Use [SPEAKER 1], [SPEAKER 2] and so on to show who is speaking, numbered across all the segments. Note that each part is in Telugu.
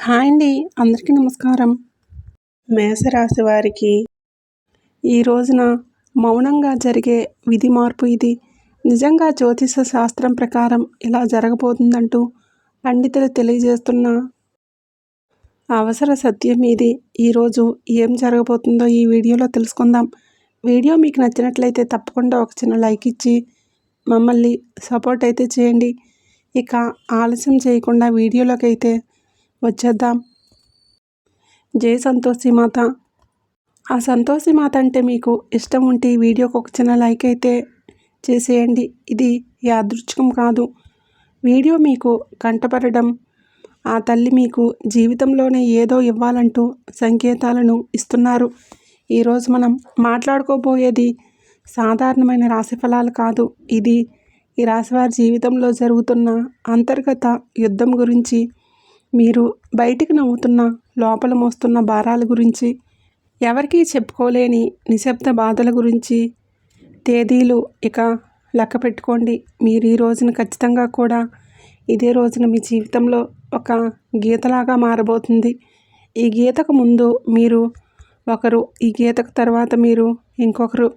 [SPEAKER 1] హాయ్ అండి. అందరికీ నమస్కారం. మేషరాశి వారికి ఈ రోజున మౌనంగా జరిగే విధి మార్పు ఇది. నిజంగా జ్యోతిష శాస్త్రం ప్రకారం ఇలా జరగబోతుందంటూ పండితులు తెలియజేస్తున్న అవసర సత్యం ఇది. ఈరోజు ఏం జరగబోతుందో ఈ వీడియోలో తెలుసుకుందాం. వీడియో మీకు నచ్చినట్లయితే తప్పకుండా ఒక చిన్న లైక్ ఇచ్చి మమ్మల్ని సపోర్ట్ అయితే చేయండి. ఇక ఆలస్యం చేయకుండా వీడియోలోకి అయితే వచ్చేద్దాం. జై సంతోషి మాత. ఆ సంతోషి మాత అంటే మీకు ఇష్టం ఉంటే ఈ వీడియోకి ఒక చిన్న లైక్ అయితే చేసేయండి. ఇది యాదృచ్ఛికం కాదు. వీడియో మీకు కంటపడడం ఆ తల్లి మీకు జీవితంలోనే ఏదో ఇవ్వాలంటూ సంకేతాలను ఇస్తున్నారు. ఈరోజు మనం మాట్లాడుకోబోయేది సాధారణమైన రాశి ఫలాలు కాదు. ఇది ఈ రాశివారి జీవితంలో జరుగుతున్న అంతర్గత యుద్ధం గురించి, మీరు బయటికి నవ్వుతున్న లోపల మోస్తున్న భారాల గురించి, ఎవరికీ చెప్పుకోలేని నిశ్శబ్ద బాధల గురించి. తేదీలు ఇక లెక్క పెట్టుకోండి. మీరు ఈ రోజున ఖచ్చితంగా కూడా ఇదే రోజున మీ జీవితంలో ఒక గీతలాగా మారబోతుంది. ఈ గీతకు ముందు మీరు ఒకరు, ఈ గీతకు తర్వాత మీరు ఇంకొకరు.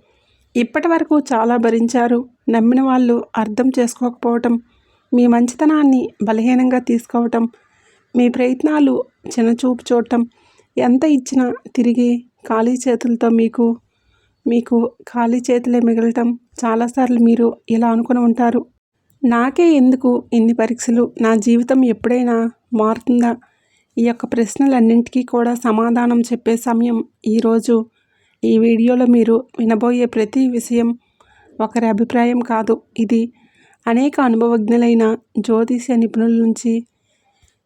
[SPEAKER 1] ఇప్పటి వరకు చాలా భరించారు. నమ్మిన వాళ్ళు అర్థం చేసుకోకపోవటం, మీ మంచితనాన్ని బలహీనంగా తీసుకోవటం, మీ ప్రయత్నాలు చిన్నచూపు చూడటం, ఎంత ఇచ్చినా తిరిగి ఖాళీ చేతులతో మీకు ఖాళీ చేతులే మిగలటం. చాలాసార్లు మీరు ఇలా అనుకుని ఉంటారు, నాకే ఎందుకు ఇన్ని పరీక్షలు, నా జీవితం ఎప్పుడైనా మారుతుందా? ఈ యొక్క ప్రశ్నలన్నింటికీ కూడా సమాధానం చెప్పే సమయం ఈరోజు. ఈ వీడియోలో మీరు వినబోయే ప్రతి విషయం ఒకరి అభిప్రాయం కాదు. ఇది అనేక అనుభవజ్ఞులైన జ్యోతిష నిపుణుల నుంచి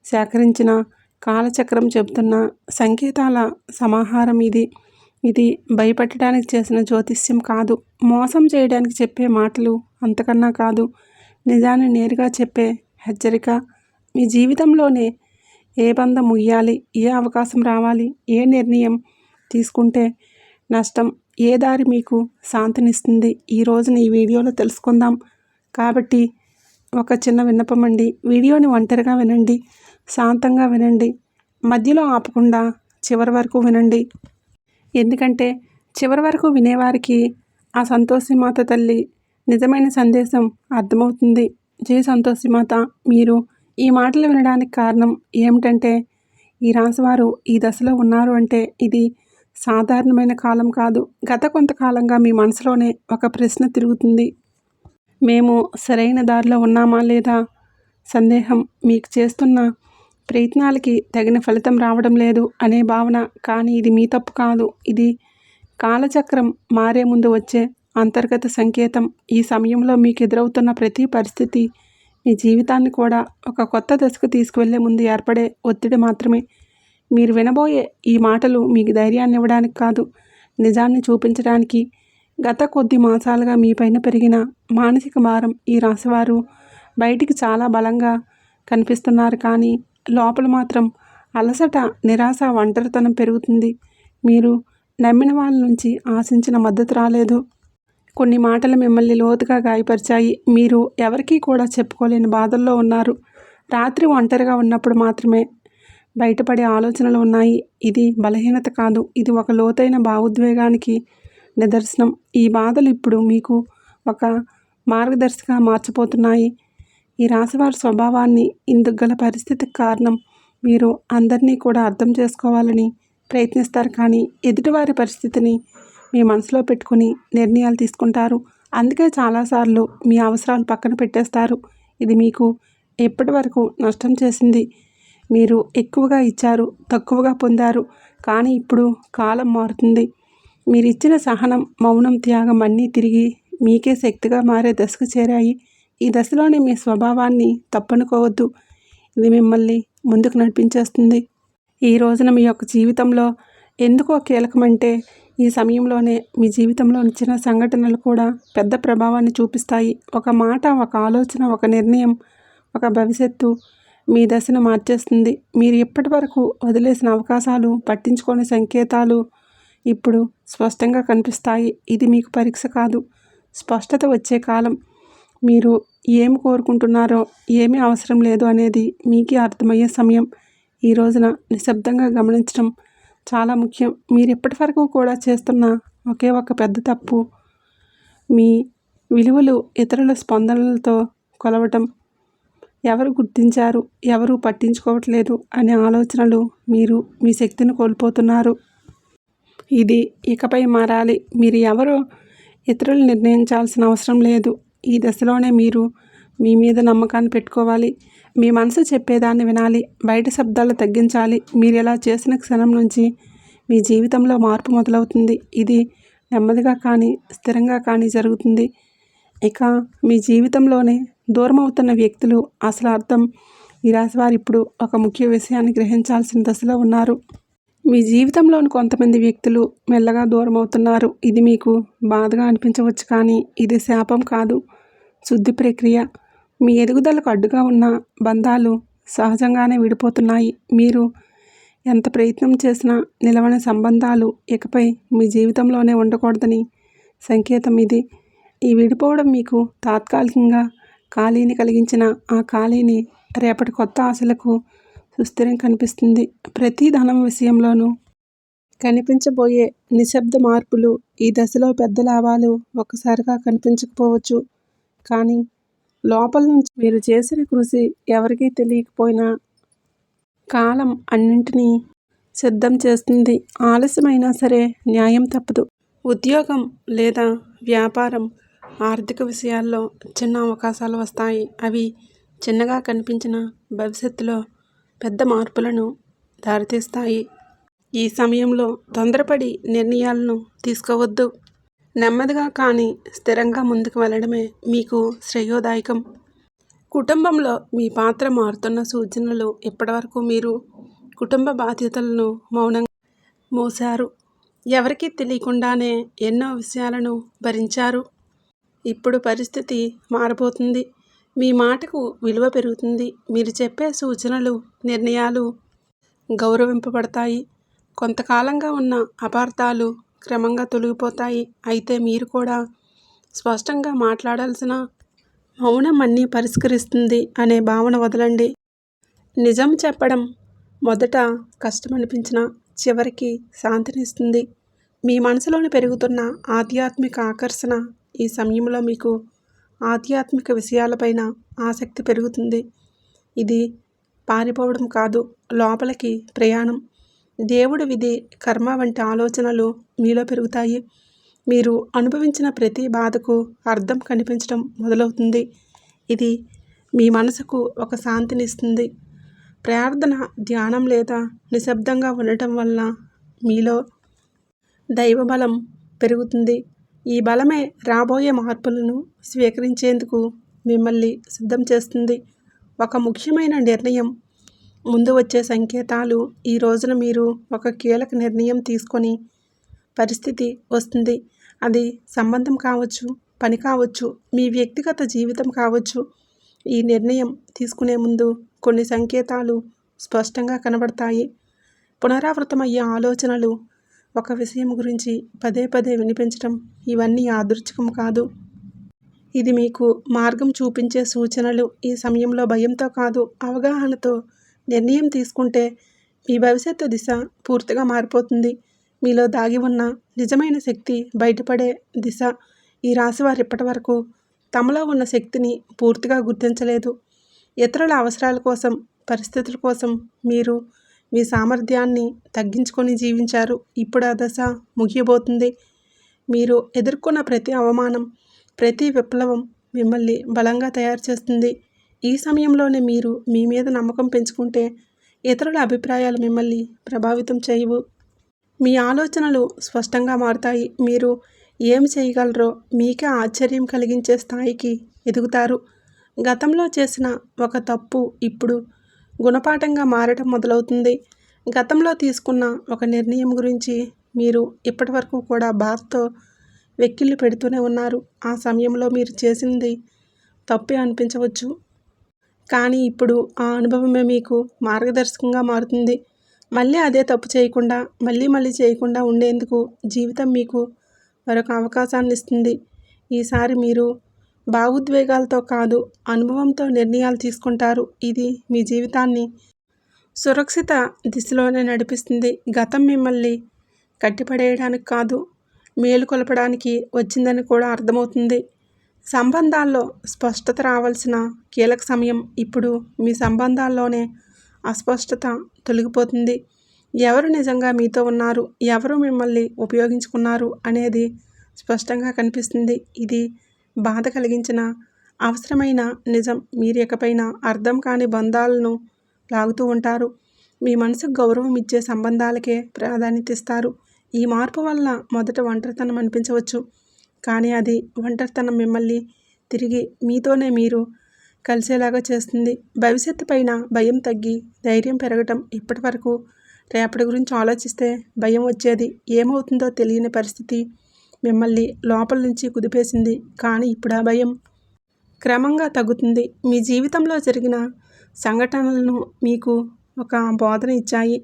[SPEAKER 1] సేకరించిన కాలచక్రం చెబుతున్న సంకేతాల సమాహారం ఇది. ఇది భయపెట్టడానికి చేసిన జ్యోతిష్యం కాదు. మోసం చేయడానికి చెప్పే మాటలు అంతకన్నా కాదు. నిజాన్ని నేరుగా చెప్పే హెచ్చరిక. మీ జీవితంలోనే ఏ బంధం ముయ్యాలి, ఏ అవకాశం రావాలి, ఏ నిర్ణయం తీసుకుంటే నష్టం, ఏ దారి మీకు శాంతినిస్తుంది, ఈ రోజున ఈ వీడియోలో తెలుసుకుందాం. కాబట్టి ఒక చిన్న విన్నపం అండి. వీడియోని ఒంటరిగా వినండి, శాంతంగా వినండి, మధ్యలో ఆపకుండా చివరి వరకు వినండి. ఎందుకంటే చివరి వరకు వినేవారికి ఆ సంతోషి మాత తల్లి నిజమైన సందేశం అర్థమవుతుంది. జై సంతోషి మాత. మీరు ఈ మాటలు వినడానికి కారణం ఏమిటంటే, ఈ రాశివారు ఈ దశలో ఉన్నారు అంటే ఇది సాధారణమైన కాలం కాదు. గత కొంతకాలంగా మీ మనసులోనే ఒక ప్రశ్న తిరుగుతుంది. మేము సరైన దారిలో ఉన్నామా లేదా? సందేహం. మీకు చేస్తున్న ప్రయత్నాలకి తగిన ఫలితం రావడం లేదు అనే భావన. కానీ ఇది మీ తప్పు కాదు. ఇది కాలచక్రం మారే ముందు వచ్చే అంతర్గత సంకేతం. ఈ సమయంలో మీకు ఎదురవుతున్న ప్రతి పరిస్థితి మీ జీవితాన్ని కూడా ఒక కొత్త దశకు తీసుకువెళ్లే ముందు ఏర్పడే ఒత్తిడి మాత్రమే. మీరు వినబోయే ఈ మాటలు మీకు ధైర్యాన్ని ఇవ్వడానికి కాదు, నిజాన్ని చూపించడానికి. గత కొద్ది మాసాలుగా మీ పైన పెరిగిన మానసిక భారం. ఈ రాశివారు బయటికి చాలా బలంగా కనిపిస్తున్నారు, కానీ లోపల మాత్రం అలసట, నిరాశ, ఒంటరితనం పెరుగుతుంది. మీరు నమ్మిన వాళ్ళ నుంచి ఆశించిన మద్దతు రాలేదు. కొన్ని మాటలు మిమ్మల్ని లోతుగా గాయపరిచాయి. మీరు ఎవరికీ కూడా చెప్పుకోలేని బాధల్లో ఉన్నారు. రాత్రి ఒంటరిగా ఉన్నప్పుడు మాత్రమే బయటపడే ఆలోచనలు ఉన్నాయి. ఇది బలహీనత కాదు, ఇది ఒక లోతైన భావోద్వేగానికి నిదర్శనం. ఈ బాధలు ఇప్పుడు మీకు ఒక మార్గదర్శిగా మార్చిపోతున్నాయి. ఈ రాశివారి స్వభావాన్ని, ఇందుకు గల పరిస్థితికి కారణం. మీరు అందరినీ కూడా అర్థం చేసుకోవాలని ప్రయత్నిస్తారు, కానీ ఎదుటివారి పరిస్థితిని మీ మనసులో పెట్టుకుని నిర్ణయాలు తీసుకుంటారు. అందుకే చాలాసార్లు మీ అవసరాలు పక్కన పెట్టేస్తారు. ఇది మీకు ఎప్పటి వరకు నష్టం చేసింది. మీరు ఎక్కువగా ఇచ్చారు, తక్కువగా పొందారు. కానీ ఇప్పుడు కాలం మారుతుంది. మీరు ఇచ్చిన సహనం, మౌనం, త్యాగం అన్నీ తిరిగి మీకే శక్తిగా మారే దశకు చేరాయి. ఈ దశలోనే మీ స్వభావాన్ని తప్పనుకోవద్దు. ఇది మిమ్మల్ని ముందుకు నడిపించేస్తుంది. ఈ రోజున మీ యొక్క జీవితంలో ఎందుకో కీలకమంటే, ఈ సమయంలోనే మీ జీవితంలో చిన్న సంఘటనలు కూడా పెద్ద ప్రభావాన్ని చూపిస్తాయి. ఒక మాట, ఒక ఆలోచన, ఒక నిర్ణయం, ఒక భవిష్యత్తు మీ దశను మార్చేస్తుంది. మీరు ఇప్పటి వరకు వదిలేసిన అవకాశాలు, పట్టించుకోని సంకేతాలు ఇప్పుడు స్పష్టంగా కనిపిస్తాయి. ఇది మీకు పరీక్ష కాదు, స్పష్టత వచ్చే కాలం. మీరు ఏమి కోరుకుంటున్నారో, ఏమీ అవసరం లేదు అనేది మీకే అర్థమయ్యే సమయం. ఈ రోజున నిశ్శబ్దంగా గమనించడం చాలా ముఖ్యం. మీరు ఇప్పటి వరకు కూడా చేస్తున్న ఒకే ఒక పెద్ద తప్పు మీ విలువలు ఇతరుల స్పందనలతో కొలవటం. ఎవరు గుర్తించారు, ఎవరు పట్టించుకోవట్లేదు అనే ఆలోచనలు మీరు మీ శక్తిని కోల్పోతున్నారు. ఇది ఇకపై మారాలి. మీరు ఎవరో ఇతరులు నిర్ణయించాల్సిన అవసరం లేదు. ఈ దశలోనే మీరు మీ మీద నమ్మకాన్ని పెట్టుకోవాలి. మీ మనసు చెప్పేదాన్ని వినాలి. బయట శబ్దాలు తగ్గించాలి. మీరు ఇలా చేసిన క్షణం నుంచి మీ జీవితంలో మార్పు మొదలవుతుంది. ఇది నెమ్మదిగా కానీ స్థిరంగా కానీ జరుగుతుంది. ఇక మీ జీవితంలోనే దూరం అవుతున్న వ్యక్తులు అసలు అర్థం. ఈ రాశి వారు ఇప్పుడు ఒక ముఖ్య విషయాన్ని గ్రహించాల్సిన దశలో ఉన్నారు. మీ జీవితంలోని కొంతమంది వ్యక్తులు మెల్లగా దూరం అవుతున్నారు. ఇది మీకు బాధగా అనిపించవచ్చు, కానీ ఇది శాపం కాదు, శుద్ధి ప్రక్రియ. మీ ఎదుగుదలకు అడ్డుగా ఉన్న బంధాలు సహజంగానే విడిపోతున్నాయి. మీరు ఎంత ప్రయత్నం చేసినా నిలవని సంబంధాలు ఇకపై మీ జీవితంలోనే ఉండకూడదని సంకేతం ఇది. ఈ విడిపోవడం మీకు తాత్కాలికంగా ఖాళీని కలిగించిన ఆ ఖాళీని రేపటి కొత్త ఆశలకు సుస్థిరం కనిపిస్తుంది. ప్రతి ధనం విషయంలోనూ కనిపించబోయే నిశ్శబ్ద మార్పులు, ఈ దశలో పెద్ద లాభాలు ఒక్కసారిగా కనిపించకపోవచ్చు, కానీ లోపల నుంచి మీరు చేసిన కృషి ఎవరికీ తెలియకపోయినా కాలం అన్నింటినీ సిద్ధం చేస్తుంది. ఆలస్యమైనా సరే న్యాయం తప్పదు. ఉద్యోగం లేదా వ్యాపారం, ఆర్థిక విషయాల్లో చిన్న అవకాశాలు వస్తాయి. అవి చిన్నగా కనిపించిన భవిష్యత్తులో పెద్ద మార్పులను దారితీస్తాయి. ఈ సమయంలో తొందరపడి నిర్ణయాలను తీసుకోవద్దు. నెమ్మదిగా కానీ స్థిరంగా ముందుకు వెళ్ళడమే మీకు శ్రేయోదాయకం. కుటుంబంలో మీ పాత్ర మారుతున్న సూచనలు. ఇప్పటివరకు మీరు కుటుంబ బాధ్యతలను మౌనంగా మోసారు. ఎవరికీ తెలియకుండానే ఎన్నో విషయాలను భరించారు. ఇప్పుడు పరిస్థితి మారబోతుంది. మీ మాటకు విలువ పెరుగుతుంది. మీరు చెప్పే సూచనలు, నిర్ణయాలు గౌరవింపబడతాయి. కొంతకాలంగా ఉన్న అపార్థాలు క్రమంగా తొలగిపోతాయి. అయితే మీరు కూడా స్పష్టంగా మాట్లాడాల్సిన మౌనం అన్నీ పరిష్కరిస్తుంది అనే భావన వదలండి. నిజం చెప్పడం మొదట కష్టమనిపించినా చివరికి శాంతినిస్తుంది. మీ మనసులోని పెరుగుతున్న ఆధ్యాత్మిక ఆకర్షణ. ఈ సమయంలో మీకు ఆధ్యాత్మిక విషయాలపైన ఆసక్తి పెరుగుతుంది. ఇది పారిపోవడం కాదు, లోపలికి ప్రయాణం. దేవుడి విధి, కర్మ వంటి ఆలోచనలు మీలో పెరుగుతాయి. మీరు అనుభవించిన ప్రతి బాధకు అర్థం కనిపించడం మొదలవుతుంది. ఇది మీ మనసుకు ఒక శాంతినిస్తుంది. ప్రార్థన, ధ్యానం లేదా నిశ్శబ్దంగా ఉండటం వల్ల మీలో దైవబలం పెరుగుతుంది. ఈ బలమే రాబోయే మార్పులను స్వీకరించేందుకు మిమ్మల్ని సిద్ధం చేస్తుంది. ఒక ముఖ్యమైన నిర్ణయం ముందు వచ్చే సంకేతాలు. ఈ రోజున మీరు ఒక కీలక నిర్ణయం తీసుకొని పరిస్థితి వస్తుంది. అది సంబంధం కావచ్చు, పని కావచ్చు, మీ వ్యక్తిగత జీవితం కావచ్చు. ఈ నిర్ణయం తీసుకునే ముందు కొన్ని సంకేతాలు స్పష్టంగా కనబడతాయి. పునరావృతమయ్యే ఆలోచనలు, ఒక విషయం గురించి పదే పదే వినిపించడం, ఇవన్నీ యాదృచ్ఛికం కాదు. ఇది మీకు మార్గం చూపించే సూచనలు. ఈ సమయంలో భయంతో కాదు, అవగాహనతో నిర్ణయం తీసుకుంటే మీ భవిష్యత్తు దిశ పూర్తిగా మారిపోతుంది. మీలో దాగి ఉన్న నిజమైన శక్తి బయటపడే దిశ. ఈ రాశివారు ఇప్పటి వరకు తమలో ఉన్న శక్తిని పూర్తిగా గుర్తించలేదు. ఇతరుల అవసరాల కోసం, పరిస్థితుల కోసం మీరు మీ సామర్థ్యాన్ని తగ్గించుకొని జీవించారు. ఇప్పుడు ఆ దశ ముగియబోతుంది. మీరు ఎదుర్కొన్న ప్రతి అవమానం, ప్రతి విప్లవం మిమ్మల్ని బలంగా తయారు చేస్తుంది. ఈ సమయంలోనే మీరు మీ మీద నమ్మకం పెంచుకుంటే ఇతరుల అభిప్రాయాలు మిమ్మల్ని ప్రభావితం చేయవు. మీ ఆలోచనలు స్పష్టంగా మారుతాయి. మీరు ఏమి చేయగలరో మీకే ఆశ్చర్యం కలిగించే స్థాయికి ఎదుగుతారు. గతంలో చేసిన ఒక తప్పు ఇప్పుడు గుణపాఠంగా మారటం మొదలవుతుంది. గతంలో తీసుకున్న ఒక నిర్ణయం గురించి మీరు ఇప్పటివరకు కూడా బాధతో వెక్కిళ్ళు పెడుతూనే ఉన్నారు. ఆ సమయంలో మీరు చేసింది తప్పే అనిపించవచ్చు, కానీ ఇప్పుడు ఆ అనుభవమే మీకు మార్గదర్శకంగా మారుతుంది. మళ్ళీ అదే తప్పు చేయకుండా, మళ్ళీ చేయకుండా ఉండేందుకు జీవితం మీకు మరొక అవకాశాన్ని ఇస్తుంది. ఈసారి మీరు భావోద్వేగాలతో కాదు, అనుభవంతో నిర్ణయాలు తీసుకుంటారు. ఇది మీ జీవితాన్ని సురక్షిత దిశలోనే నడిపిస్తుంది. గతం మిమ్మల్ని కట్టిపడేయడానికి కాదు, మేలుకొలపడానికి వచ్చిందని కూడా అర్థమవుతుంది. సంబంధాల్లో స్పష్టత రావాల్సిన కీలక సమయం ఇప్పుడు. మీ సంబంధాల్లోనే అస్పష్టత తొలగిపోతుంది. ఎవరు నిజంగా మీతో ఉన్నారు, ఎవరు మిమ్మల్ని ఉపయోగించుకున్నారు అనేది స్పష్టంగా కనిపిస్తుంది. ఇది బాధ కలిగించిన అవసరమైన నిజం. మీరు ఇకపైన అర్థం కాని బంధాలను లాగుతూ ఉంటారు. మీ మనసుకు గౌరవం ఇచ్చే సంబంధాలకే ప్రాధాన్యత ఇస్తారు. ఈ మార్పు వలన మొదట ఒంటరితనం అనిపించవచ్చు, కానీ అది ఒంటరితనం మిమ్మల్ని తిరిగి మీతోనే మీరు కలిసేలాగా చేస్తుంది. భవిష్యత్తు పైన భయం తగ్గి ధైర్యం పెరగటం. ఇప్పటి వరకు రేపటి గురించి ఆలోచిస్తే భయం వచ్చేది. ఏమవుతుందో తెలియని పరిస్థితి మిమ్మల్ని లోపల నుంచి కుదిపేసింది. కానీ ఇప్పుడు ఆ భయం క్రమంగా తగ్గుతుంది. మీ జీవితంలో జరిగిన సంఘటనలను మీకు ఒక బోధన ఇచ్చాయి.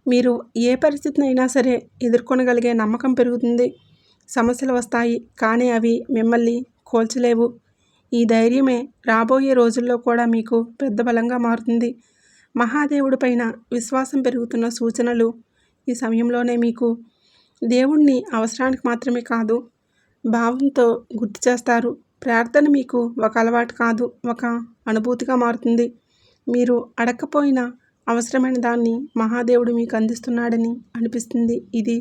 [SPEAKER 1] మీరు ఏ పరిస్థితిని అయినా సరే ఎదుర్కొనగలిగే నమ్మకం పెరుగుతుంది. సమస్యలు వస్తాయి, కానీ అవి మిమ్మల్ని కోల్చలేవు. ఈ ధైర్యమే రాబోయే రోజుల్లో కూడా మీకు పెద్ద బలంగా మారుతుంది. మహాదేవుడి పైన విశ్వాసం పెరుగుతున్న సూచనలు ఈ సమయంలోనే. మీకు దేవుణ్ణి అవసరానికి మాత్రమే కాదు, భావంతో గుర్తు చేస్తారు. ప్రార్థన మీకు ఒక అలవాటు కాదు, ఒక అనుభూతిగా మారుతుంది. మీరు అడగకపోయినా అవసరమైన దాన్ని మహాదేవుడు మీకు అందిస్తున్నాడని అనిపిస్తుంది. ఇది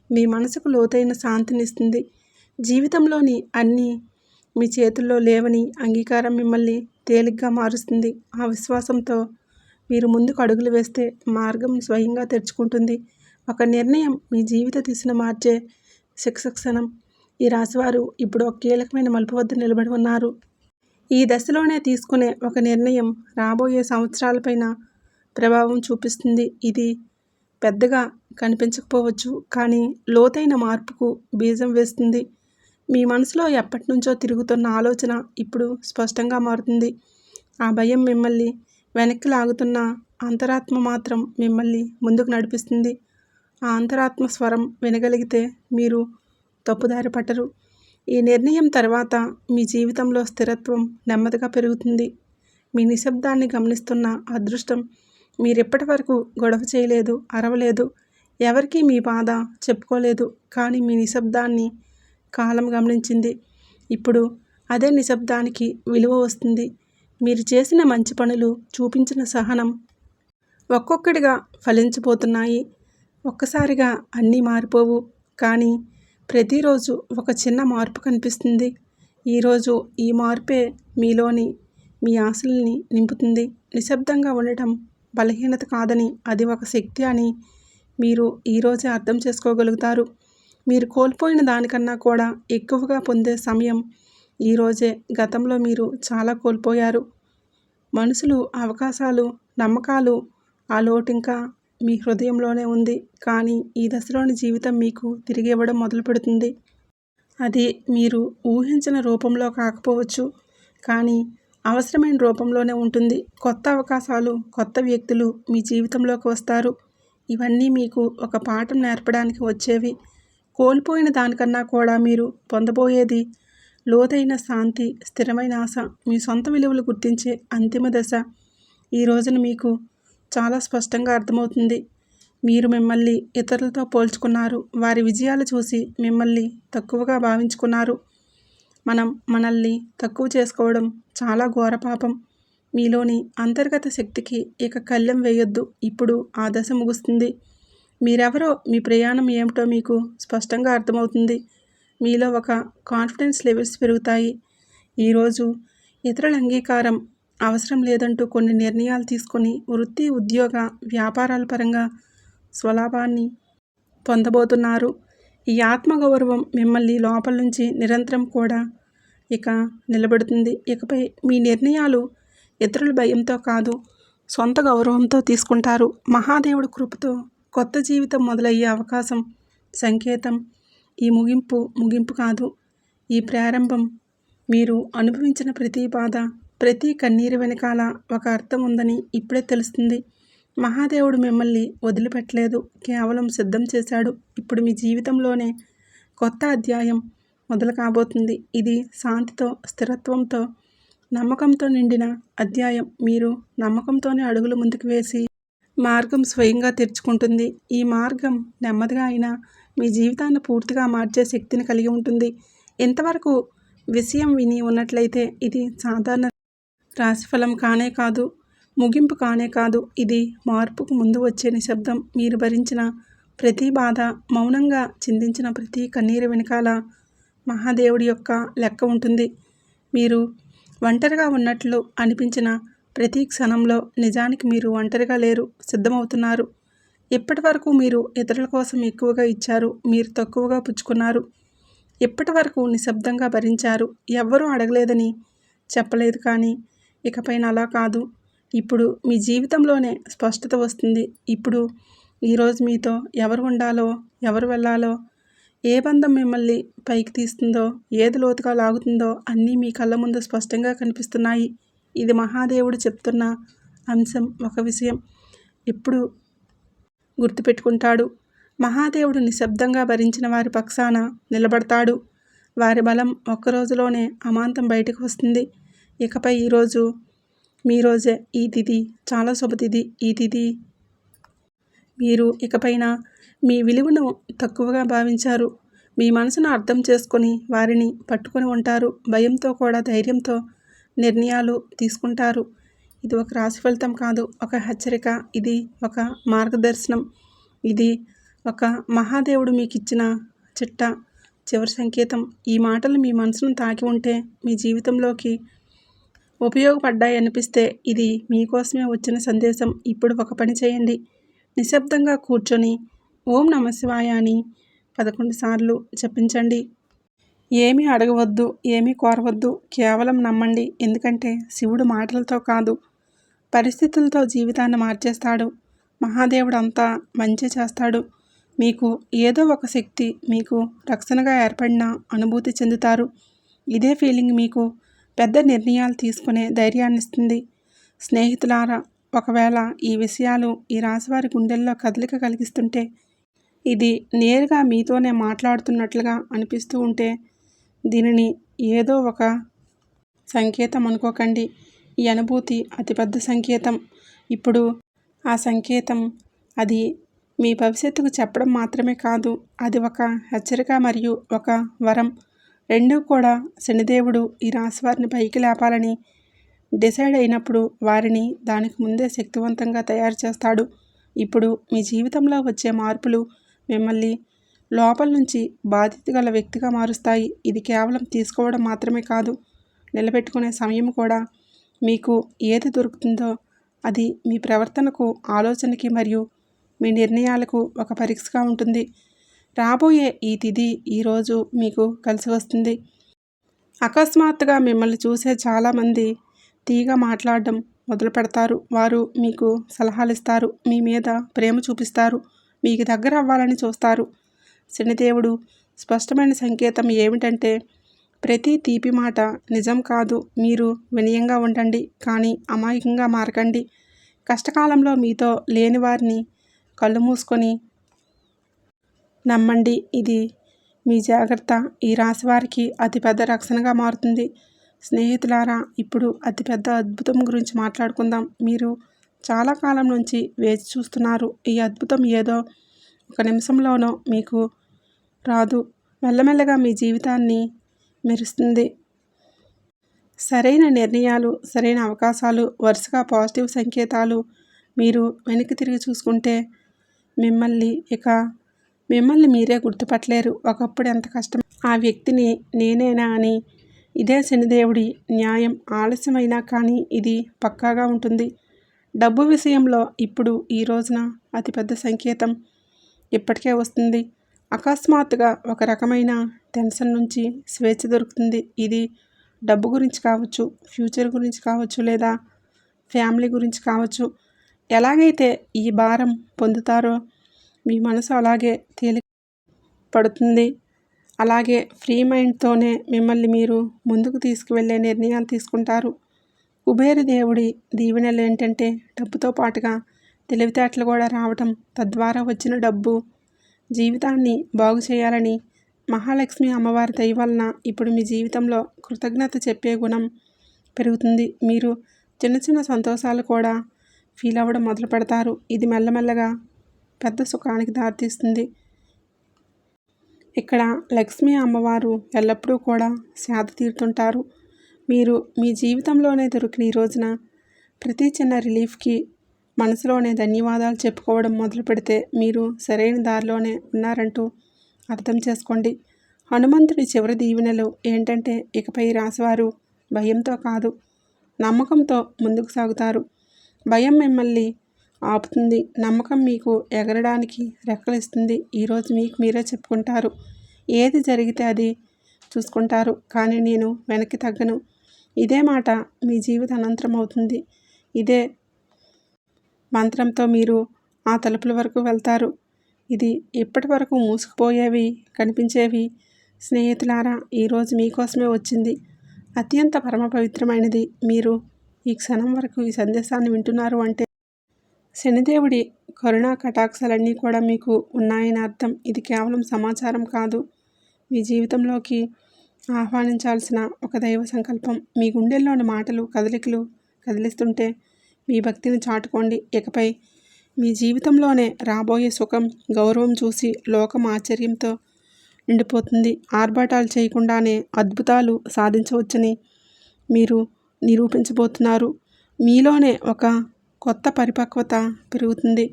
[SPEAKER 1] మీ మనసుకు లోతైన శాంతినిస్తుంది. జీవితంలోని అన్నీ మీ చేతుల్లో లేవని అంగీకారం మిమ్మల్ని తేలిగ్గా మారుస్తుంది. ఆ విశ్వాసంతో మీరు ముందుకు అడుగులు వేస్తే మార్గం స్వయంగా తెరుచుకుంటుంది. ఒక నిర్ణయం మీ జీవిత దిశను మార్చే శిక్షణం. ఈ రాశివారు ఇప్పుడు ఒక కీలకమైన మలుపు వద్ద నిలబడి ఉన్నారు. ఈ దశలోనే తీసుకునే ఒక నిర్ణయం రాబోయే సంవత్సరాలపైన ప్రభావం చూపిస్తుంది. ఇది పెద్దగా కనిపించకపోవచ్చు, కానీ లోతైన మార్పుకు బీజం వేస్తుంది. మీ మనసులో ఎప్పటి నుంచో తిరుగుతున్న ఆలోచన ఇప్పుడు స్పష్టంగా మారుతుంది. ఆ భయం మిమ్మల్ని వెనక్కి లాగుతున్న అంతరాత్మ మాత్రం మిమ్మల్ని ముందుకు నడిపిస్తుంది. ఆ అంతరాత్మ స్వరం వినగలిగితే మీరు తప్పుదారి పట్టరు. ఈ నిర్ణయం తర్వాత మీ జీవితంలో స్థిరత్వం నెమ్మదిగా పెరుగుతుంది. మీ నిశ్శబ్దాన్ని గమనిస్తున్న అదృష్టం. మీరెప్పటి వరకు గొడవ చేయలేదు, అరవలేదు, ఎవరికీ మీ బాధ చెప్పుకోలేదు, కానీ మీ నిశ్శబ్దాన్ని కాలం గమనించింది. ఇప్పుడు అదే నిశ్శబ్దానికి విలువ వస్తుంది. మీరు చేసిన మంచి పనులు, చూపించిన సహనం ఒక్కొక్కటిగా ఫలించబోతున్నాయి. ఒక్కసారిగా అన్నీ మారిపోవు, కానీ ప్రతిరోజు ఒక చిన్న మార్పు కనిపిస్తుంది. ఈరోజు ఈ మార్పే మీలోని మీ ఆశల్ని నింపుతుంది. నిశ్శబ్దంగా ఉండటం బలహీనత కాదని, అది ఒక శక్తి అని మీరు ఈరోజే అర్థం చేసుకోగలుగుతారు. మీరు కోల్పోయిన దానికన్నా కూడా ఎక్కువగా పొందే సమయం ఈరోజే. గతంలో మీరు చాలా కోల్పోయారు. మనుషులు, అవకాశాలు, నమ్మకాలు. ఆ లోటు ఇంకా మీ హృదయంలోనే ఉంది. కానీ ఈ దశలోని జీవితం మీకు తిరిగి ఇవ్వడం మొదలు పెడుతుంది. అది మీరు ఊహించిన రూపంలో కాకపోవచ్చు, కానీ అవసరమైన రూపంలోనే ఉంటుంది. కొత్త అవకాశాలు, కొత్త వ్యక్తులు మీ జీవితంలోకి వస్తారు. ఇవన్నీ మీకు ఒక పాఠం నేర్పడానికి వచ్చేవి. కోల్పోయిన దానికన్నా కూడా మీరు పొందబోయేది లోతైన శాంతి, స్థిరమైన ఆశ, మీ సొంత విలువలు గుర్తించే అంతిమ దశ. ఈ రోజున మీకు చాలా స్పష్టంగా అర్థమవుతుంది. మీరు మిమ్మల్ని ఇతరులతో పోల్చుకున్నారు. వారి విజయాలు చూసి మిమ్మల్ని తక్కువగా భావించుకున్నారు. మనం మనల్ని తక్కువ చేసుకోవడం చాలా ఘోర పాపం. మీలోని అంతర్గత శక్తికి ఇక కళ్ళెం వేయొద్దు. ఇప్పుడు ఆ దశ ముగుస్తుంది. మీరెవరో, మీ ప్రయాణం ఏమిటో మీకు స్పష్టంగా అర్థమవుతుంది. మీలో ఒక కాన్ఫిడెన్స్ లెవెల్స్ పెరుగుతాయి. ఈరోజు ఇతరుల అంగీకారం అవసరం లేదంటూ కొన్ని నిర్ణయాలు తీసుకొని వృత్తి, ఉద్యోగ, వ్యాపారాల పరంగా స్వలాభాన్ని పొందబోతున్నారు. ఈ ఆత్మగౌరవం మిమ్మల్ని లోపల నుంచి నిరంతరం కూడా ఇక నిలబెడుతుంది. ఇకపై మీ నిర్ణయాలు ఇతరుల భయంతో కాదు, సొంత గౌరవంతో తీసుకుంటారు. మహాదేవుడి కృపతో కొత్త జీవితం మొదలయ్యే అవకాశం సంకేతం. ఈ ముగింపు కాదు, ఈ ప్రారంభం. మీరు అనుభవించిన ప్రతి బాధ, ప్రతి కన్నీరు వెనకాల ఒక అర్థం ఉందని ఇప్పుడే తెలుస్తుంది. మహాదేవుడు మిమ్మల్ని వదిలిపెట్టలేదు, కేవలం సిద్ధం చేశాడు. ఇప్పుడు మీ జీవితంలోనే కొత్త అధ్యాయం మొదలు కాబోతుంది. ఇది శాంతితో, స్థిరత్వంతో, నమ్మకంతో నిండిన అధ్యాయం. మీరు నమ్మకంతోనే అడుగులు ముందుకు వేసి మార్గం స్వయంగా తెరుచుకుంటుంది. ఈ మార్గం నెమ్మదిగా అయినా మీ జీవితాన్ని పూర్తిగా మార్చే శక్తిని కలిగి ఉంటుంది. ఇంతవరకు విషయం విని ఉన్నట్లయితే ఇది సాధారణ రాశిఫలం కానే కాదు, ముగింపు కానే కాదు. ఇది మార్పుకు ముందు వచ్చే నిశ్శబ్దం. మీరు భరించిన ప్రతి బాధ, మౌనంగా చిందించిన ప్రతి కన్నీరు వెనకాల మహాదేవుడి యొక్క లెక్క ఉంటుంది. మీరు ఒంటరిగా ఉన్నట్లు అనిపించిన ప్రతి క్షణంలో నిజానికి మీరు ఒంటరిగా లేరు, సిద్ధమవుతున్నారు. ఇప్పటి వరకు మీరు ఇతరుల కోసం ఎక్కువగా ఇచ్చారు, మీరు తక్కువగా పుచ్చుకున్నారు. ఇప్పటి వరకు నిశ్శబ్దంగా భరించారు, ఎవ్వరూ అడగలేదని చెప్పలేదు. కానీ ఇకపైన అలా కాదు. ఇప్పుడు మీ జీవితంలోనే స్పష్టత వస్తుంది. ఇప్పుడు ఈరోజు మీతో ఎవరు ఉండాలో, ఎవరు వెళ్ళాలో, ఏ బంధం మిమ్మల్ని పైకి తీస్తుందో, ఏది లోతుగా లాగుతుందో అన్నీ మీ కళ్ళ ముందు స్పష్టంగా కనిపిస్తున్నాయి. ఇది మహాదేవుడు చెప్తున్న అంశం. ఒక విషయం ఇప్పుడు గుర్తుపెట్టుకుంటాడు. మహాదేవుడు నిశ్శబ్దంగా భరించిన వారి పక్షాన నిలబడతాడు. వారి బలం ఒక్క రోజులోనే అమాంతం బయటకు వస్తుంది. ఇకపై ఈరోజు మీ రోజే. ఈ తిథి చాలా శుభతిథి. ఈ తిథి మీరు ఇకపైన మీ విలువను తక్కువగా భావించారు. మీ మనసును అర్థం చేసుకొని వారిని పట్టుకొని ఉంటారు. భయంతో కూడా ధైర్యంతో నిర్ణయాలు తీసుకుంటారు. ఇది ఒక రాశి ఫలితం కాదు, ఒక హెచ్చరిక. ఇది ఒక మార్గదర్శనం. ఇది ఒక మహాదేవుడు మీకు ఇచ్చిన చివరి సంకేతం. ఈ మాటలు మీ మనసును తాకి ఉంటే, మీ జీవితంలోకి ఉపయోగపడ్డాయి అనిపిస్తే ఇది మీకోసమే వచ్చిన సందేశం. ఇప్పుడు ఒక పని చేయండి. నిశ్శబ్దంగా కూర్చొని ఓం నమఃశివాయ అని 11 సార్లు జపించండి. ఏమీ అడగవద్దు, ఏమీ కోరవద్దు, కేవలం నమ్మండి. ఎందుకంటే శివుడు మాటలతో కాదు, పరిస్థితులతో జీవితాన్ని మార్చేస్తాడు. మహాదేవుడు అంతా మంచి చేస్తాడు. మీకు ఏదో ఒక శక్తి మీకు రక్షణగా ఏర్పడిన అనుభూతి చెందుతారు. ఇదే ఫీలింగ్ మీకు పెద్ద నిర్ణయాలు తీసుకునే ధైర్యాన్ని ఇస్తుంది. స్నేహితులారా, ఒకవేళ ఈ విషయాలు ఈ రాశివారి గుండెల్లో కదలిక కలిగిస్తుంటే, ఇది నేరుగా మీతోనే మాట్లాడుతున్నట్లుగా అనిపిస్తూ ఉంటే, దీనిని ఏదో ఒక సంకేతం అనుకోకండి. ఈ అనుభూతి అతిపెద్ద సంకేతం. ఇప్పుడు ఆ సంకేతం అది మీ భవిష్యత్తుకు చెప్పడం మాత్రమే కాదు, అది ఒక హెచ్చరిక మరియు ఒక వరం. రెండూ కూడా శనిదేవుడు ఈ రాశివారిని పైకి లేపాలని డిసైడ్ అయినప్పుడు వారిని దానికి ముందే శక్తివంతంగా తయారు చేస్తాడు. ఇప్పుడు మీ జీవితంలో వచ్చే మార్పులు మిమ్మల్ని లోపల నుంచి బాధ్యత గల వ్యక్తిగా మారుస్తాయి. ఇది కేవలం తీసుకోవడం మాత్రమే కాదు, నిలబెట్టుకునే సమయం కూడా. మీకు ఏది దొరుకుతుందో అది మీ ప్రవర్తనకు, ఆలోచనకి మరియు మీ నిర్ణయాలకు ఒక పరీక్షగా ఉంటుంది. రాబోయే ఈ తిథి ఈరోజు మీకు కలిసి వస్తుంది. అకస్మాత్తుగా మిమ్మల్ని చూసే చాలామంది తీగా మాట్లాడడం మొదలు పెడతారు. వారు మీకు సలహాలు ఇస్తారు, మీ మీద ప్రేమ చూపిస్తారు, మీకు దగ్గర అవ్వాలని చూస్తారు. శనిదేవుడు స్పష్టమైన సంకేతం ఏమిటంటే, ప్రతి తీపి మాట నిజం కాదు. మీరు వినయంగా ఉండండి, కానీ అమాయకంగా మారకండి. కష్టకాలంలో మీతో లేని వారిని కళ్ళు మూసుకొని నమ్మండి. ఇది మీ జాగ్రత్త ఈ రాశివారికి అతిపెద్ద రక్షణగా మారుతుంది. స్నేహితులారా, ఇప్పుడు అతిపెద్ద అద్భుతం గురించి మాట్లాడుకుందాం. మీరు చాలా కాలం నుంచి వేచి చూస్తున్నారు. ఈ అద్భుతం ఏదో ఒక నిమిషంలోనో మీకు రాదు, మెల్లమెల్లగా మీ జీవితాన్ని మెరుస్తుంది. సరైన నిర్ణయాలు, సరైన అవకాశాలు, వరుసగా పాజిటివ్ సంకేతాలు. మీరు వెనక్కి తిరిగి చూసుకుంటే మిమ్మల్ని మీరే గుర్తుపట్టలేరు. ఒకప్పుడు ఎంత కష్టం, ఆ వ్యక్తిని నేనేనా అని. ఇదే శనిదేవుడి న్యాయం. ఆలస్యమైనా కానీ ఇది పక్కాగా ఉంటుంది. డబ్బు విషయంలో ఇప్పుడు ఈ రోజున అతిపెద్ద సంకేతం ఇప్పటికే వస్తుంది. అకస్మాత్తుగా ఒక రకమైన టెన్షన్ నుంచి స్వేచ్ఛ దొరుకుతుంది. ఇది డబ్బు గురించి కావచ్చు, ఫ్యూచర్ గురించి కావచ్చు, లేదా ఫ్యామిలీ గురించి కావచ్చు. ఎలాగైతే ఈ భారం పొందుతారో మీ మనసు అలాగే తేలిక పడుతుంది. అలాగే ఫ్రీ మైండ్తోనే మిమ్మల్ని మీరు ముందుకు తీసుకువెళ్ళే నిర్ణయాలు తీసుకుంటారు. కుబేర దేవుడి దీవెనలు ఏంటంటే, డబ్బుతో పాటుగా తెలివితేటలు కూడా రావటం. తద్వారా వచ్చిన డబ్బు జీవితాన్ని బాగు చేయాలని మహాలక్ష్మి అమ్మవారి దయ వలన ఇప్పుడు మీ జీవితంలో కృతజ్ఞత చెప్పే గుణం పెరుగుతుంది. మీరు చిన్న చిన్న సంతోషాలు కూడా ఫీల్ అవ్వడం మొదలు పెడతారు. ఇది మెల్లమెల్లగా పెద్ద సుఖానికి దారితీస్తుంది. ఇక్కడ లక్ష్మీ అమ్మవారు ఎల్లప్పుడూ కూడా సేద తీరుతుంటారు. మీరు మీ జీవితంలోనే దొరికిన ఈ రోజున ప్రతి చిన్న రిలీఫ్కి మనసులోనే ధన్యవాదాలు చెప్పుకోవడం మొదలు పెడితే మీరు సరైన దారిలోనే ఉన్నారంటూ అర్థం చేసుకోండి. హనుమంతుడి చివరి దీవెనలు ఏంటంటే ఇకపై రాశివారు భయంతో కాదు, నమ్మకంతో ముందుకు సాగుతారు. భయం మిమ్మల్ని ఆపుతుంది, నమ్మకం మీకు ఎగరడానికి రెక్కలిస్తుంది. ఈరోజు మీకు మీరే చెప్పుకుంటారు, ఏది జరిగితే అది చూసుకుంటారు, కానీ నేను వెనక్కి తగ్గను. ఇదే మాట మీ జీవిత అనంతరం అవుతుంది. ఇదే మంత్రంతో మీరు ఆ తలుపుల వరకు వెళ్తారు. ఇది ఇప్పటి వరకు మూసుకుపోయేవి కనిపించేవి. స్నేహితులారా, ఈరోజు మీకోసమే వచ్చింది. అత్యంత పరమ పవిత్రమైనది. మీరు ఈ క్షణం వరకు ఈ సందేశాన్ని వింటున్నారు అంటే శనిదేవుడి కరుణా కటాక్షాలన్నీ కూడా మీకు ఉన్నాయని అర్థం. ఇది కేవలం సమాచారం కాదు, మీ జీవితంలోకి ఆహ్వానించాల్సిన ఒక దైవ సంకల్పం. మీ గుండెల్లోని మాటలు కదలికలు కదిలిస్తుంటే మీ భక్తిని చాటుకోండి. ఇకపై మీ జీవితంలోనే రాబోయే సుఖం, గౌరవం చూసి లోకం ఆశ్చర్యంతో నిండిపోతుంది. ఆర్భాటాలు చేయకుండానే అద్భుతాలు సాధించవచ్చని మీరు నిరూపించబోతున్నారు. మీలోనే ఒక కొత్త పరిపక్వత పెరుగుతుంది.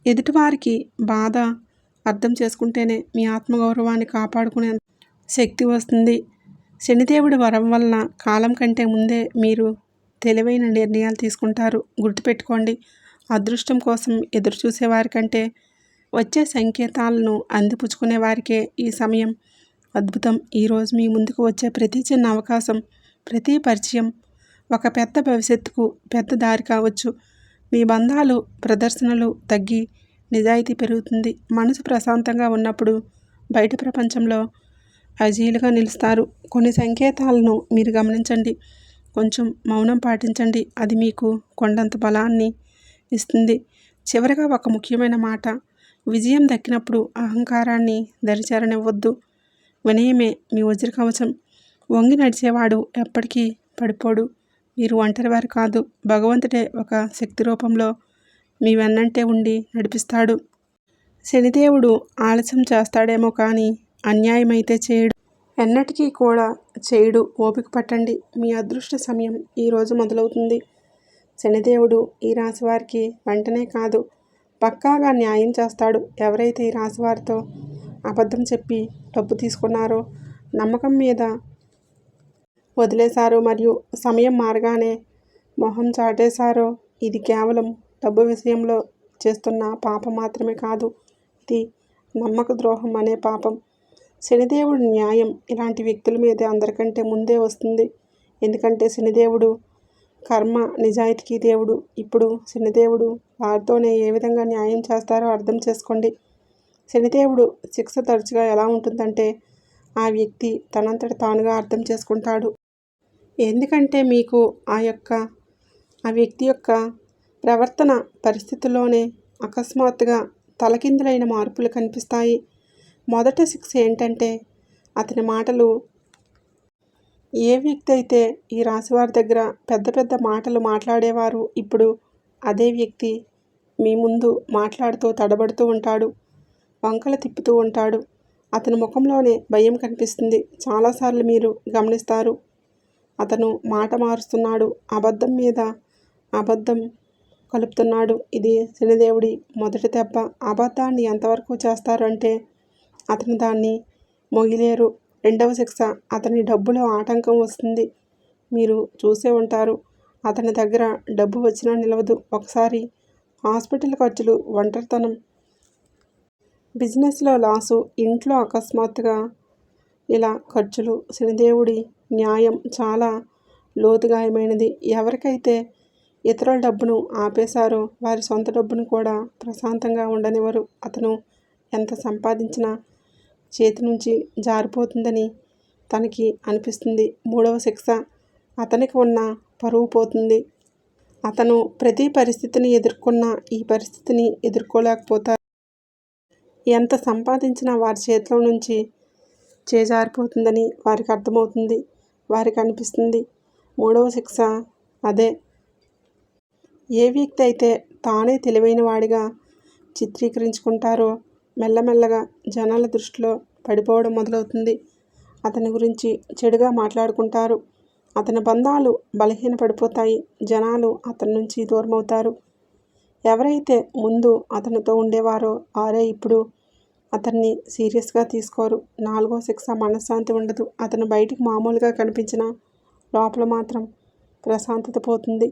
[SPEAKER 1] ఎదుటివారికి బాధ అర్థం చేసుకుంటేనే మీ ఆత్మగౌరవాన్ని కాపాడుకునే శక్తి వస్తుంది. శనిదేవుడి వరం వలన కాలం కంటే ముందే మీరు తెలివైన నిర్ణయాలు తీసుకుంటారు. గుర్తుపెట్టుకోండి, అదృష్టం కోసం ఎదురు చూసేవారి కంటే వచ్చే సంకేతాలను అందిపుచ్చుకునే వారికే ఈ సమయం అద్భుతం. ఈరోజు మీ ముందుకు వచ్చే ప్రతి చిన్న అవకాశం, ప్రతి పరిచయం ఒక పెద్ద భవిష్యత్తుకు పెద్ద దారి కావచ్చు. మీ బంధాలు ప్రదర్శనలు తగ్గి నిజాయితీ పెరుగుతుంది. మనసు ప్రశాంతంగా ఉన్నప్పుడు బయట ప్రపంచంలో అజీలుగా నిలుస్తారు. కొన్ని సంకేతాలను మీరు గమనించండి, కొంచెం మౌనం పాటించండి. అది మీకు కొండంత బలాన్ని ఇస్తుంది. చివరగా ఒక ముఖ్యమైన మాట, విజయం దక్కినప్పుడు అహంకారాన్ని దరిచేరనివ్వద్దు. వినయమే మీ వజ్ర కవచం. వంగి నడిచేవాడు ఎప్పటికీ పడిపోడు. మీరు ఒంటరివారు కాదు, భగవంతుడే ఒక శక్తి రూపంలో మీ వెన్నంటే ఉండి నడిపిస్తాడు. శనిదేవుడు ఆలస్యం చేస్తాడేమో కానీ అన్యాయమైతే చేయడు, ఎన్నటికీ కూడా చేయడు. ఓపిక పట్టండి, మీ అదృష్ట సమయం ఈరోజు మొదలవుతుంది. శనిదేవుడు ఈ రాశివారికి వెంటనే కాదు, పక్కాగా న్యాయం చేస్తాడు. ఎవరైతే ఈ రాశివారితో అబద్ధం చెప్పి డబ్బు తీసుకున్నారో, నమ్మకం మీద వదిలేశారో మరియు సమయం మారగానే మొహం చాటేశారో, ఇది కేవలం డబ్బు విషయంలో చేస్తున్న పాపం మాత్రమే కాదు, ఇది నమ్మక ద్రోహం అనే పాపం. శనిదేవుడి న్యాయం ఇలాంటి వ్యక్తుల మీద అందరికంటే ముందే వస్తుంది. ఎందుకంటే శనిదేవుడు కర్మ నిజాయితీకి దేవుడు. ఇప్పుడు శనిదేవుడు వారితోనే ఏ విధంగా న్యాయం చేస్తారో అర్థం చేసుకోండి. శనిదేవుడు శిక్ష తరచుగా ఎలా ఉంటుందంటే ఆ వ్యక్తి తనంతట తానుగా అర్థం చేసుకుంటాడు. ఎందుకంటే మీకు ఆ వ్యక్తి యొక్క ప్రవర్తన పరిస్థితుల్లోనే అకస్మాత్తుగా తలకిందులైన మార్పులు కనిపిస్తాయి. మొదట శిక్ష ఏంటంటే అతని మాటలు. ఏ వ్యక్తి అయితే ఈ రాశివారి దగ్గర పెద్ద పెద్ద మాటలు మాట్లాడేవారు, ఇప్పుడు అదే వ్యక్తి మీ ముందు మాట్లాడుతూ తడబడుతూ ఉంటాడు, వంకలు తిప్పుతూ ఉంటాడు. అతని ముఖంలోనే భయం కనిపిస్తుంది. చాలాసార్లు మీరు గమనిస్తారు, అతను మాట మారుస్తున్నాడు, అబద్ధం మీద అబద్ధం కలుపుతున్నాడు. ఇది శనిదేవుడి మొదటి దెబ్బ. అబద్ధాన్ని ఎంతవరకు చేస్తారు అంటే అతను దాన్ని మొగిలేరు. రెండవ శిక్ష, అతని డబ్బులో ఆటంకం వస్తుంది. మీరు చూసే ఉంటారు, అతని దగ్గర డబ్బు వచ్చినా నిలవదు. ఒకసారి హాస్పిటల్ ఖర్చులు, ఒంటరితనం, బిజినెస్లో లాసు, ఇంట్లో అకస్మాత్తుగా ఇలా ఖర్చులు. శనిదేవుడి న్యాయం చాలా లోతుగాయమైనది. ఎవరికైతే ఇతరుల డబ్బును ఆపేశారో వారి సొంత డబ్బును కూడా ప్రశాంతంగా ఉండనివ్వరు. అతను ఎంత సంపాదించినా చేతి నుంచి జారిపోతుందని తనకి అనిపిస్తుంది. మూడవ శిక్ష, అతనికి ఉన్న పరువు పోతుంది. అతను ప్రతి పరిస్థితిని ఎదుర్కొన్నా ఈ పరిస్థితిని ఎదుర్కోలేకపోతారు. ఎంత సంపాదించినా వారి చేతిలో నుంచి చేజారిపోతుందని వారికి అర్థమవుతుంది. వారికి అనిపిస్తుంది. మూడవ శిక్ష అదే. ఏ వ్యక్తి అయితే తానే తెలివైన వాడిగా చిత్రీకరించుకుంటారో మెల్లమెల్లగా జనాల దృష్టిలో పడిపోవడం మొదలవుతుంది. అతని గురించి చెడుగా మాట్లాడుకుంటారు. అతని బంధాలు బలహీనపడిపోతాయి. జనాలు అతని నుంచి దూరమవుతారు. ఎవరైతే ముందు అతనితో ఉండేవారో వారే ఇప్పుడు అతన్ని సీరియస్గా తీసుకోరు. 4వ శిక్ష మనశ్శాంతి ఉండదు. అతను బయటికి మామూలుగా కనిపించినా లోపల మాత్రం ప్రశాంతత పోతుంది.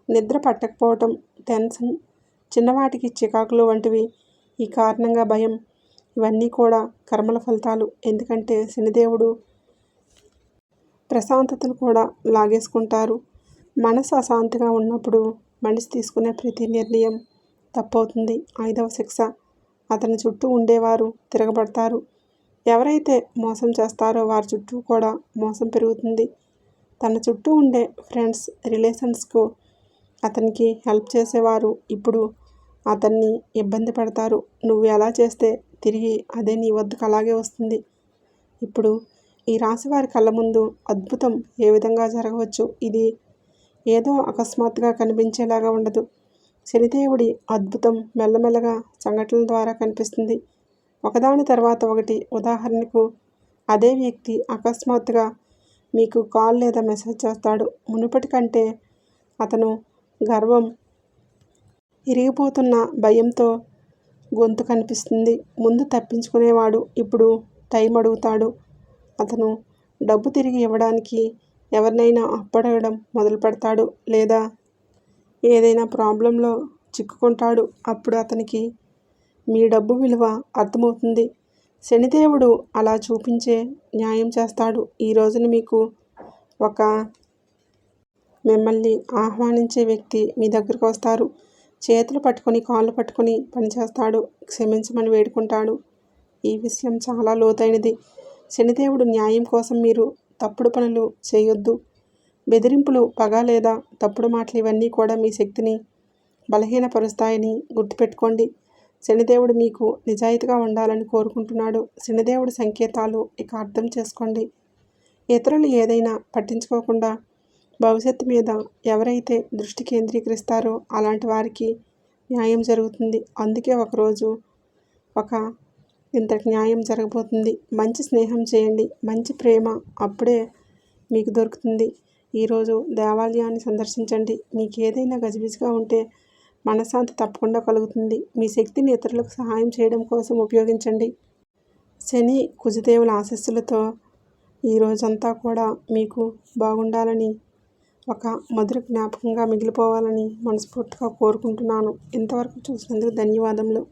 [SPEAKER 1] నిద్ర పట్టకపోవటం, టెన్షన్, చిన్నవాటికి చికాకులు వంటివి. ఈ కారణంగా భయం. ఇవన్నీ కూడా కర్మల ఫలితాలు. ఎందుకంటే శనిదేవుడు ప్రశాంతతను కూడా లాగేసుకుంటారు. మనసు అశాంతిగా ఉన్నప్పుడు మనిషి తీసుకునే ప్రతి నిర్ణయం తప్పవుతుంది. 5వ శిక్ష అతని చుట్టూ ఉండేవారు తిరగబడతారు. ఎవరైతే మోసం చేస్తారో వారి చుట్టూ కూడా మోసం పెరుగుతుంది. తన చుట్టూ ఉండే ఫ్రెండ్స్, రిలేషన్స్కు అతనికి హెల్ప్ చేసేవారు ఇప్పుడు అతన్ని ఇబ్బంది పెడతారు. నువ్వు ఎలా చేస్తే తిరిగి అదే నీ వద్దకు అలాగే వస్తుంది. ఇప్పుడు ఈ రాశి వారి కళ్ళ ముందు అద్భుతం ఏ విధంగా జరగవచ్చు. ఇది ఏదో అకస్మాత్తుగా కనిపించేలాగా ఉండదు. శనిదేవుడి అద్భుతం మెల్లమెల్లగా సంఘటనల ద్వారా కనిపిస్తుంది. ఒకదాని తర్వాత ఒకటి. ఉదాహరణకు అదే వ్యక్తి అకస్మాత్తుగా మీకు కాల్ లేదా మెసేజ్ చేస్తాడు. మునుపటి కంటే అతను గర్వం ఇరిగిపోతున్న భయంతో గొంతు కనిపిస్తుంది. ముందు తప్పించుకునేవాడు ఇప్పుడు టైం అడుగుతాడు. అతను డబ్బు తిరిగి ఇవ్వడానికి ఎవరినైనా అప్పడగడం మొదలు పెడతాడు. లేదా ఏదైనా ప్రాబ్లంలో చిక్కుకుంటాడు. అప్పుడు అతనికి మీ డబ్బు విలువ అర్థమవుతుంది. శనిదేవుడు అలా చూపించే న్యాయం చేస్తాడు. ఈ రోజున మీకు ఒక మిమ్మల్ని ఆహ్వానించే వ్యక్తి మీ దగ్గరకు వస్తారు. చేతులు పట్టుకొని కాళ్ళు పట్టుకొని పనిచేస్తాడు. క్షమించమని వేడుకుంటాడు. ఈ విషయం చాలా లోతైనది. శనిదేవుడు న్యాయం కోసం మీరు తప్పుడు పనులు చేయొద్దు. బెదిరింపులు, పగ లేదా తప్పుడు మాటలు ఇవన్నీ కూడా మీ శక్తిని బలహీనపరుస్తాయని గుర్తుపెట్టుకోండి. శనిదేవుడు మీకు నిజాయితీగా ఉండాలని కోరుకుంటున్నాడు. శనిదేవుడి సంకేతాలు ఇక అర్థం చేసుకోండి. ఇతరులు ఏదైనా పట్టించుకోకుండా భవిష్యత్తు మీద ఎవరైతే దృష్టి కేంద్రీకరిస్తారో అలాంటి వారికి న్యాయం జరుగుతుంది. అందుకే ఒకరోజు ఇంతటి న్యాయం జరగబోతుంది. మంచి స్నేహం చేయండి. మంచి ప్రేమ అప్పుడే మీకు దొరుకుతుంది. ఈరోజు దేవాలయాన్ని సందర్శించండి. మీకు ఏదైనా గజిబిజిగా ఉంటే మనశ్శాంతి తప్పకుండా కలుగుతుంది. మీ శక్తిని ఇతరులకు సహాయం చేయడం కోసం ఉపయోగించండి. శని, కుజదేవుల ఆశీస్సులతో ఈ రోజంతా కూడా మీకు బాగుండాలని, ఒక మధుర జ్ఞాపకంగా మిగిలిపోవాలని మనస్ఫూర్తిగా కోరుకుంటున్నాను. ఇంతవరకు చూసినందుకు ధన్యవాదములు.